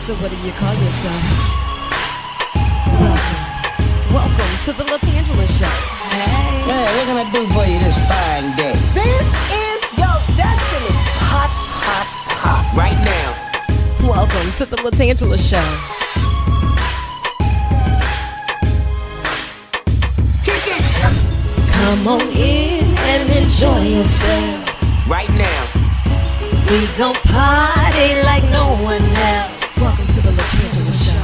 So what do you call yourself? Welcome to the LaTangela Show. Hey. Hey, what can I do for you this fine day? This is your destiny. Hot, hot, hot. Right now. Welcome to the LaTangela Show. Kick it. Come on in and enjoy yourself. Right now. We gon' party like no one else. Welcome to the LaTangela Show.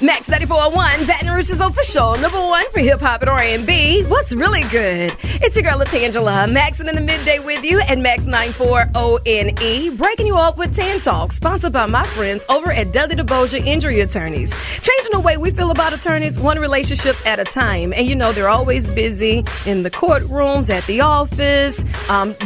Max 94.1, Baton Rouge's official #1 for hip-hop and R&B. What's really good? It's your girl LaTangela, maxing in the midday with you at Max 94.1, breaking you off with Tan Talk, sponsored by my friends over at Dudley DeBosier Injury Attorneys. Changing the way we feel about attorneys, one relationship at a time. And you know, they're always busy in the courtrooms, at the office,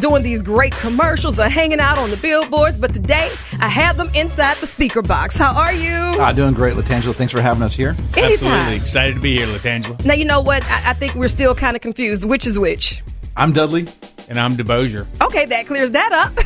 doing these great commercials or hanging out on the billboards. But today, I have them inside the speaker box. How are you? Doing great, LaTangela. Thanks for having us here. Anytime. Absolutely excited to be here, LaTangela. Now, you know what? I think we're still kind of confused. Which is which? I'm Dudley. And I'm DeBosier. Okay, that clears that up.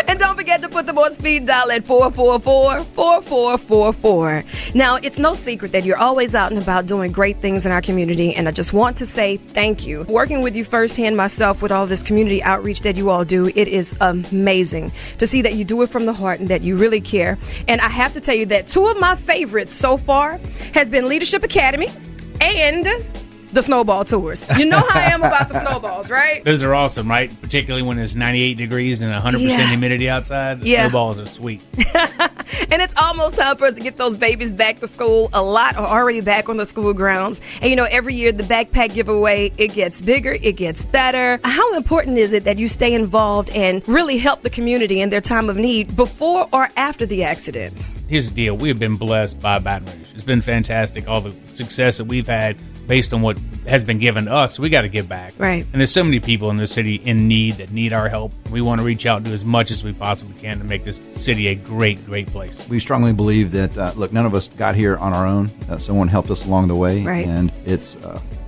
And don't forget to put them on speed dial at 444-4444. Now, it's no secret that you're always out and about doing great things in our community, and I just want to say thank you. Working with you firsthand myself with all this community outreach that you all do, it is amazing to see that you do it from the heart and that you really care. And I have to tell you that two of my favorites so far has been Leadership Academy and the snowball tours. You know how I am about the snowballs, right? Those are awesome, right? Particularly when it's 98 degrees and 100% humidity outside. The snowballs are sweet. And it's almost time for us to get those babies back to school. A lot are already back on the school grounds. And you know, every year the backpack giveaway, it gets bigger, it gets better. How important is it that you stay involved and really help the community in their time of need before or after the accidents? Here's the deal. We have been blessed by Baton Rouge. It's been fantastic, all the success that we've had based on what has been given to us. We got to give back. Right. And there's so many people in this city in need that need our help. We want to reach out and do as much as we possibly can to make this city a great, great place. We strongly believe that, look, none of us got here on our own. Someone helped us along the way. Right. And it's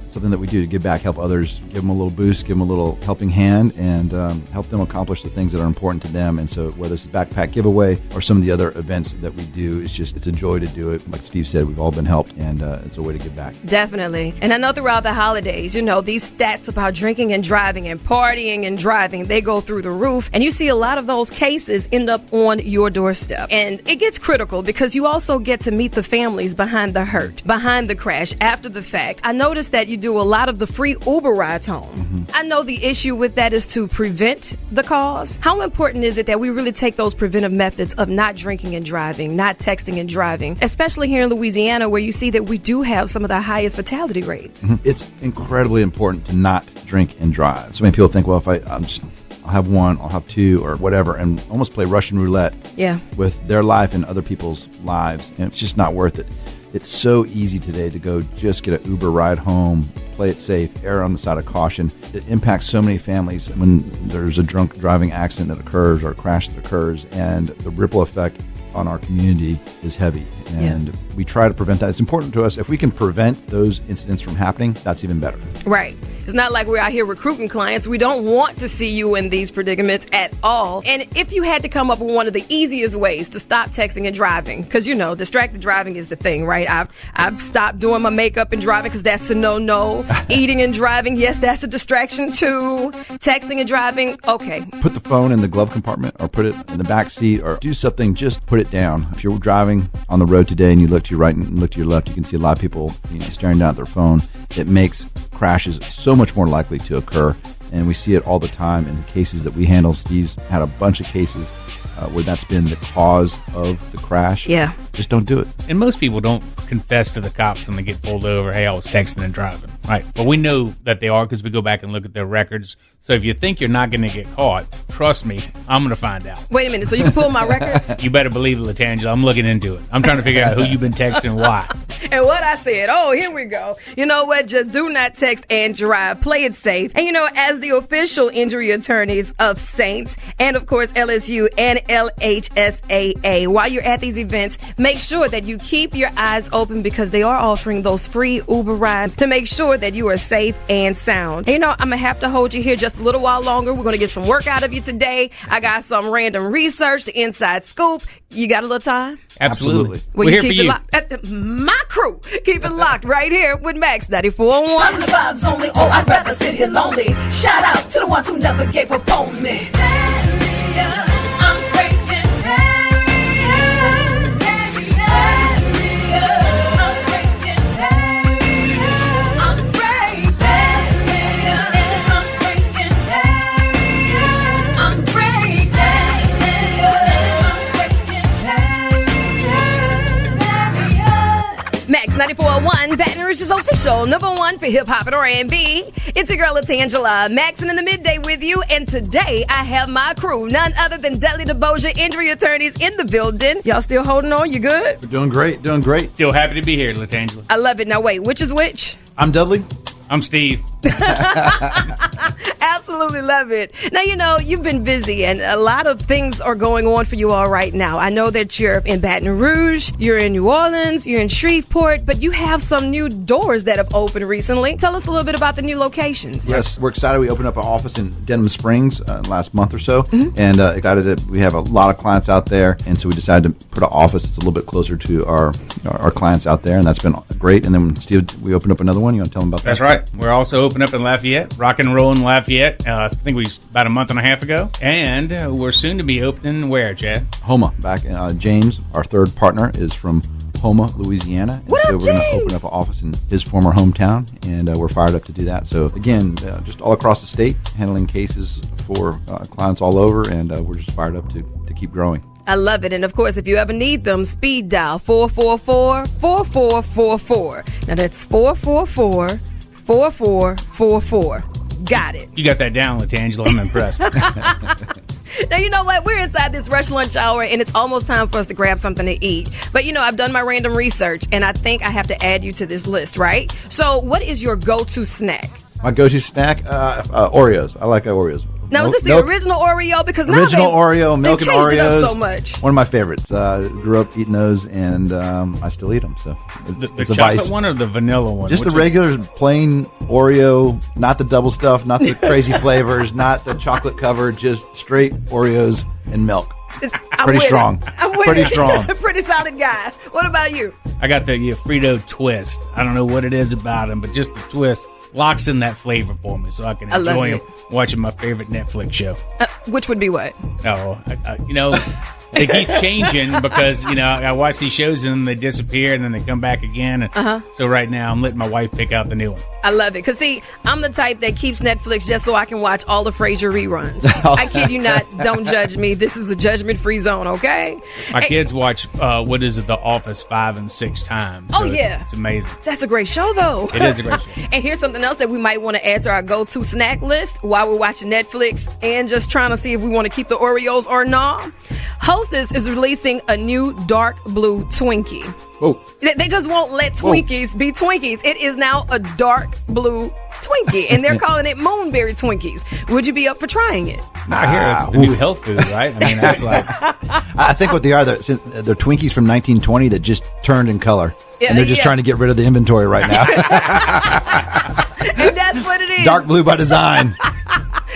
something that we do to give back, help others, give them a little boost, give them a little helping hand, and help them accomplish the things that are important to them. And so whether it's the backpack giveaway or some of the other events that we do, it's a joy to do it. Like Steve said, we've all been helped, and it's a way to give back. Definitely. And I know throughout the holidays, you know, these stats about drinking and driving and partying and driving, they go through the roof. And you see a lot of those cases end up on your doorstep. And it gets critical because you also get to meet the families behind the hurt, behind the crash, after the fact. I noticed that you do a lot of the free Uber rides home. Mm-hmm. I know the issue with that is to prevent the cause. How important is it that we really take those preventive methods of not drinking and driving, not texting and driving, especially here in Louisiana where you see that we do have some of the highest fatality rates? Mm-hmm. It's incredibly important to not drink and drive. So many people think, well, if I'll have one, I'll have two, or whatever, and almost play Russian roulette with their life and other people's lives, and it's just not worth it. It's so easy today to go just get an Uber ride home, play it safe, err on the side of caution. It impacts so many families when there's a drunk driving accident that occurs or a crash that occurs, and the ripple effect on our community is heavy. And we try to prevent that. It's important to us. If we can prevent those incidents from happening, that's even better. Right. It's not like we're out here recruiting clients. We don't want to see you in these predicaments at all. And if you had to come up with one of the easiest ways to stop texting and driving, because, you know, distracted driving is the thing, right? I've stopped doing my makeup and driving because that's a no-no. Eating and driving, yes, that's a distraction too. Texting and driving, okay. Put the phone in the glove compartment or put it in the back seat or do something, just put it down. If you're driving on the road today and you look to your right and look to your left, you can see a lot of people staring down at their phone. It makes crashes so much more likely to occur, and we see it all the time in the cases that we handle. Steve's had a bunch of cases where that's been the cause of the crash. Yeah. Just don't do it. And most people don't confess to the cops when they get pulled over, hey, I was texting and driving, right? But we know that they are because we go back and look at their records. So if you think you're not going to get caught, trust me, I'm going to find out. Wait a minute, so you can pull my records? You better believe it, LaTangela. I'm looking into it. I'm trying to figure out who you've been texting and why. And what I said, here we go. You know what? Just do not text and drive. Play it safe. And as the official injury attorneys of Saints and, of course, LSU and LHSAA. While you're at these events, make sure that you keep your eyes open because they are offering those free Uber rides to make sure that you are safe and sound. And I'm going to have to hold you here just a little while longer. We're going to get some work out of you today. I got some random research, the inside scoop. You got a little time? Absolutely. Well, We're here keep for you. Locked. My crew, keep it locked right here with Max 94.1. Positive vibes only, oh, I'd rather sit here lonely. Shout out to the ones who never gave up on me. Barriers, I'm breaking barriers. Barriers, I'm breaking barriers. I'm breaking barriers. I'm breaking barriers. I'm breaking barriers. Max 94.1, Baton Rouge's official #1 for hip hop and R&B. It's your girl LaTangela, maxing in the midday with you, and today I have my crew, none other than Dudley DeBosier injury attorneys in the building. Y'all still holding on? You good? We're doing great, doing great. Still happy to be here, LaTangela. I love it. Now wait, which is which? I'm Dudley. I'm Steve. Absolutely love it. Now, you've been busy and a lot of things are going on for you all right now. I know that you're in Baton Rouge, you're in New Orleans, you're in Shreveport, but you have some new doors that have opened recently. Tell us a little bit about the new locations. Yes, we're excited. We opened up an office in Denham Springs last month or so, and excited we have a lot of clients out there, and so we decided to put an office that's a little bit closer to our clients out there, and that's been great. And then, Steve, we opened up another one. You want to tell them about that? That's right. We're also open up in Lafayette, rock and roll in Lafayette. I think we about a month and a half ago, and we're soon to be opening where, Chad? Homa. Back in James, our third partner, is from Homa, Louisiana. And What so up, we're going to James? open up an office in his former hometown, and we're fired up to do that. So again, just all across the state, handling cases for clients all over, and we're just fired up to keep growing. I love it. And of course, if you ever need them, speed dial 444-4444. Now that's 444-4444. Got it. You got that down, LaTangela. I'm impressed. Now, you know what? We're inside this rush lunch hour, and it's almost time for us to grab something to eat. But, I've done my random research, and I think I have to add you to this list, right? So what is your go-to snack? My go-to snack, Oreos. I like Oreos. Now, is this the original Oreo? Because now original Oreo, milk they and changed it Oreos. up so much. One of my favorites. Grew up eating those, and I still eat them. So The it's a chocolate vice. one or the vanilla one? Just Which the regular plain Oreo, not the double stuff, not the crazy flavors, not the chocolate covered, just straight Oreos and milk. Pretty strong. I'm with Pretty it. strong. Pretty solid guy. What about you? I got the Frito twist. I don't know what it is about them, but just the twist locks in that flavor for me, so I can love enjoy it. them watching my favorite Netflix show. Which would be what? They keep changing because I watch these shows and then they disappear and then they come back again. And so right now I'm letting my wife pick out the new one. I love it. Because, see, I'm the type that keeps Netflix just so I can watch all the Frasier reruns. I kid you not. Don't judge me. This is a judgment-free zone, okay? My kids watch, The Office 5 and 6 times. So It's amazing. That's a great show, though. It is a great show. And here's something else that we might want to add to our go-to snack list while we're watching Netflix and just trying to see if we want to keep the Oreos or not. Hostess is releasing a new dark blue Twinkie. Oh, They just won't let Twinkies be Twinkies. It is now a dark blue Twinkie, and they're calling it Moonberry Twinkies. Would you be up for trying it? I hear it's the new health food, right? I mean, that's like I think what they are, they're Twinkies from 1920 that just turned in color. And they're just trying to get rid of the inventory right now. And that's what it is. Dark blue by design.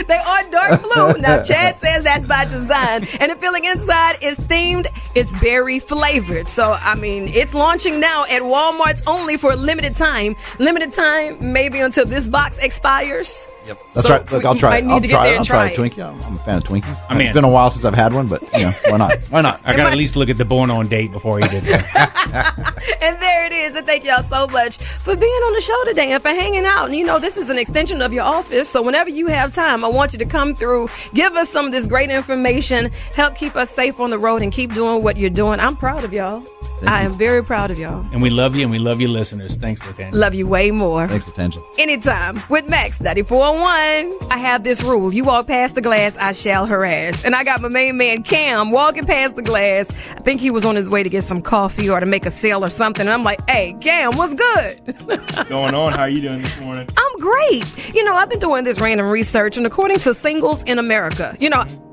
They are dark blue. Now, Chad says that's by design. And the filling inside is themed. It's berry flavored. So, I mean, it's launching now at Walmart's only for a limited time. Limited time, maybe until this box expires. Yep. That's right. Look, I'll try it. I'll try a Twinkie. I'm a fan of Twinkies. I mean, it's been a while since I've had one, but why not? Why not? I got to at least look at the born on date before he did that. And there it is. And thank y'all so much for being on the show today and for hanging out. And this is an extension of your office. So whenever you have time, I want you to come through, give us some of this great information, help keep us safe on the road, and keep doing what you're doing. I'm proud of y'all. I am very proud of y'all. And we love you, and we love you listeners. Thanks, LaTangela. Love you way more. Thanks, LaTangela. Anytime with Max 94.1. I have this rule. You walk past the glass, I shall harass. And I got my main man Cam walking past the glass. I think he was on his way to get some coffee or to make a sale or something. And I'm like, hey, Cam, what's good? Going on? How are you doing this morning? I'm great. I've been doing this random research, and according to Singles in America,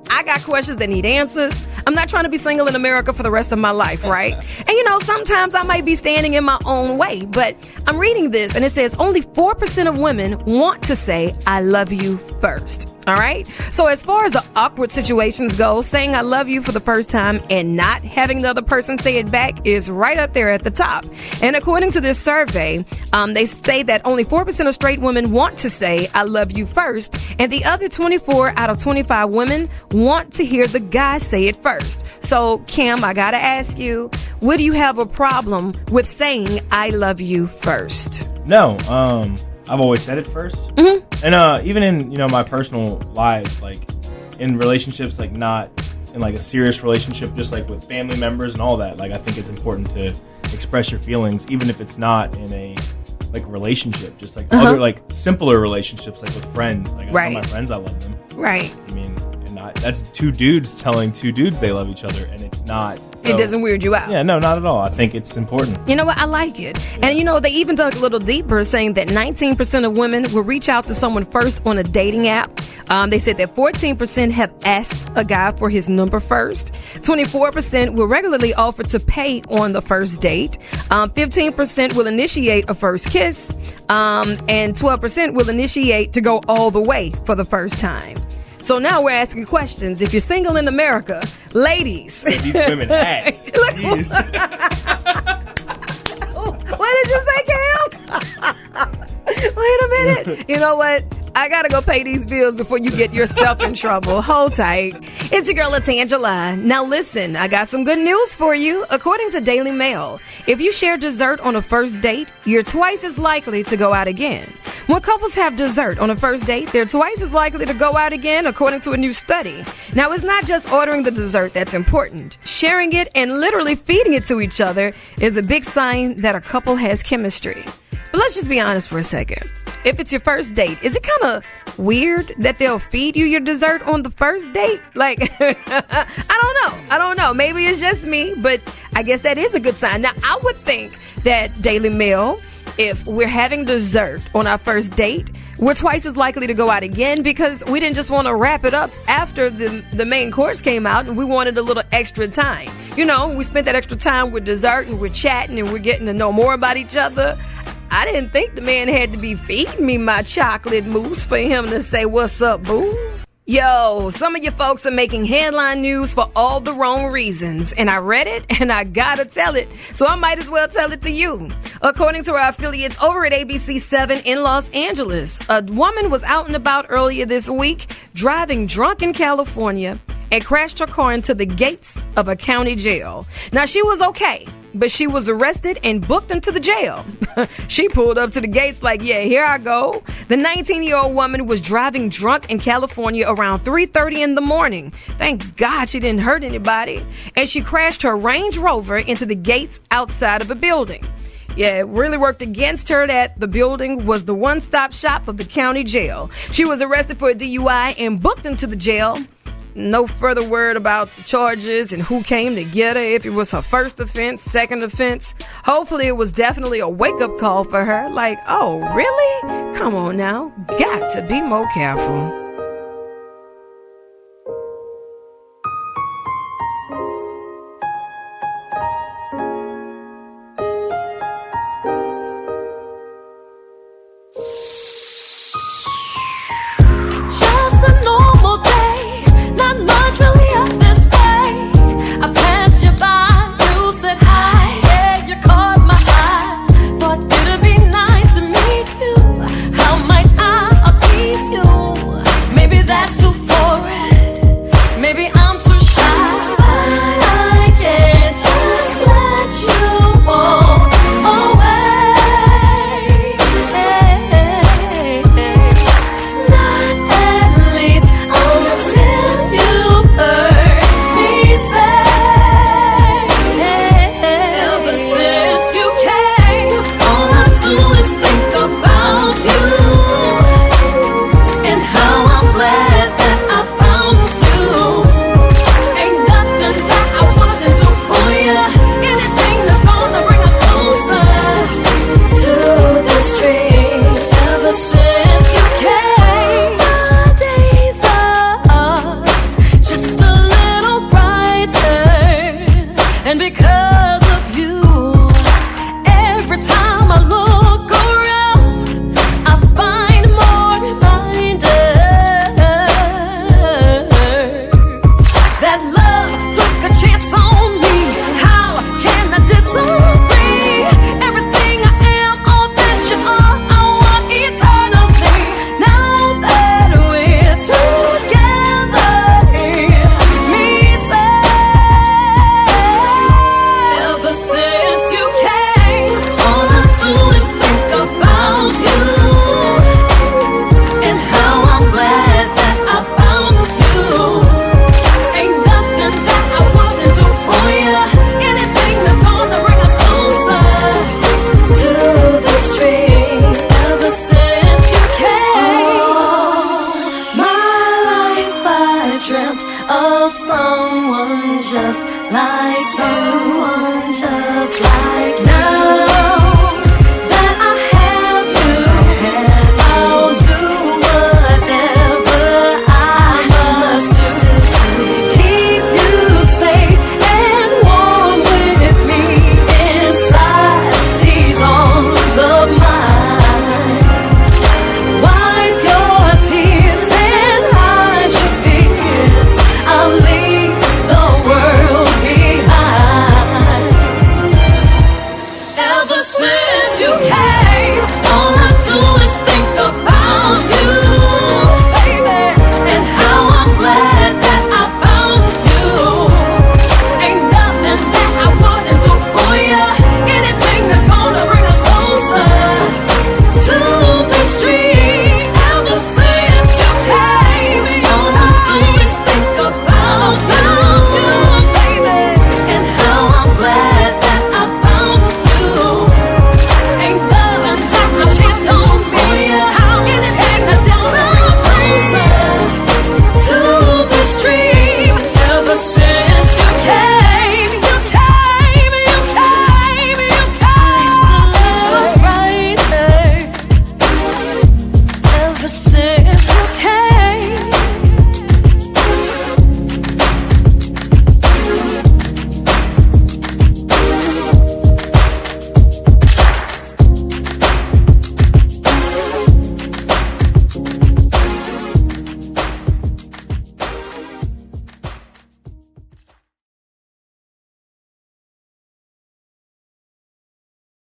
I got questions that need answers. I'm not trying to be single in America for the rest of my life, right? And sometimes I might be standing in my own way, but I'm reading this and it says only 4% of women want to say, I love you first. All right. So as far as the awkward situations go, saying I love you for the first time and not having the other person say it back is right up there at the top. And according to this survey, they say that only 4% of straight women want to say I love you first. And the other 24 out of 25 women want to hear the guy say it first. So, Kim, I got to ask you, would you have a problem with saying I love you first? No. I've always said it first. Mm-hmm. And even in, my personal lives, like in relationships, like not in like a serious relationship, just like with family members and all that, like I think it's important to express your feelings, even if it's not in a like relationship, just like other like simpler relationships, like with friends. Like I tell my friends I love them. Right. I mean, that's two dudes telling two dudes they love each other, and it's not. So, it doesn't weird you out. Yeah, no, not at all. I think it's important. You know what? I like it. Yeah. And they even dug a little deeper, saying that 19% of women will reach out to someone first on a dating app. They said that 14% have asked a guy for his number first. 24% will regularly offer to pay on the first date. 15% will initiate a first kiss. And 12% will initiate to go all the way for the first time. So now we're asking questions. If you're single in America, ladies. These women ask. What did you say, Cam? Wait a minute. You know what? I gotta go pay these bills before you get yourself in trouble. Hold tight. It's your girl, LaTangela. Now listen, I got some good news for you. According to Daily Mail, if you share dessert on a first date, you're twice as likely to go out again. When couples have dessert on a first date, they're twice as likely to go out again, according to a new study. Now, it's not just ordering the dessert that's important. Sharing it and literally feeding it to each other is a big sign that a couple has chemistry. But let's just be honest for a second. If it's your first date, is it kind of weird that they'll feed you your dessert on the first date? Like, I don't know. Maybe it's just me, but I guess that is a good sign. Now, I would think that Daily Mail, if we're having dessert on our first date, we're twice as likely to go out again because we didn't just want to wrap it up after the main course came out and we wanted a little extra time. We spent that extra time with dessert and we're chatting and we're getting to know more about each other. I didn't think the man had to be feeding me my chocolate mousse for him to say, "What's up, boo?" Yo, some of you folks are making headline news for all the wrong reasons. And I read it and I gotta tell it. So I might as well tell it to you. According to our affiliates over at ABC7 in Los Angeles, a woman was out and about earlier this week driving drunk in California and crashed her car into the gates of a county jail. Now, she was okay, but she was arrested and booked into the jail. She pulled up to the gates like, yeah, here I go. The 19-year-old woman was driving drunk in California around 3:30 in the morning. Thank God she didn't hurt anybody. And she crashed her Range Rover into the gates outside of a building. Yeah, it really worked against her that the building was the one-stop shop of the county jail. She was arrested for a DUI and booked into the jail. No further word about the charges and who came to get her, if it was her first offense, second offense. Hopefully it was definitely a wake-up call for her. Like, oh, really? Come on now. Got to be more careful. Just a normal day, not much really up this way. I passed you by, you said hi, yeah, you caught my eye. Thought it'd be nice to meet you. How might I appease you? someone just like now.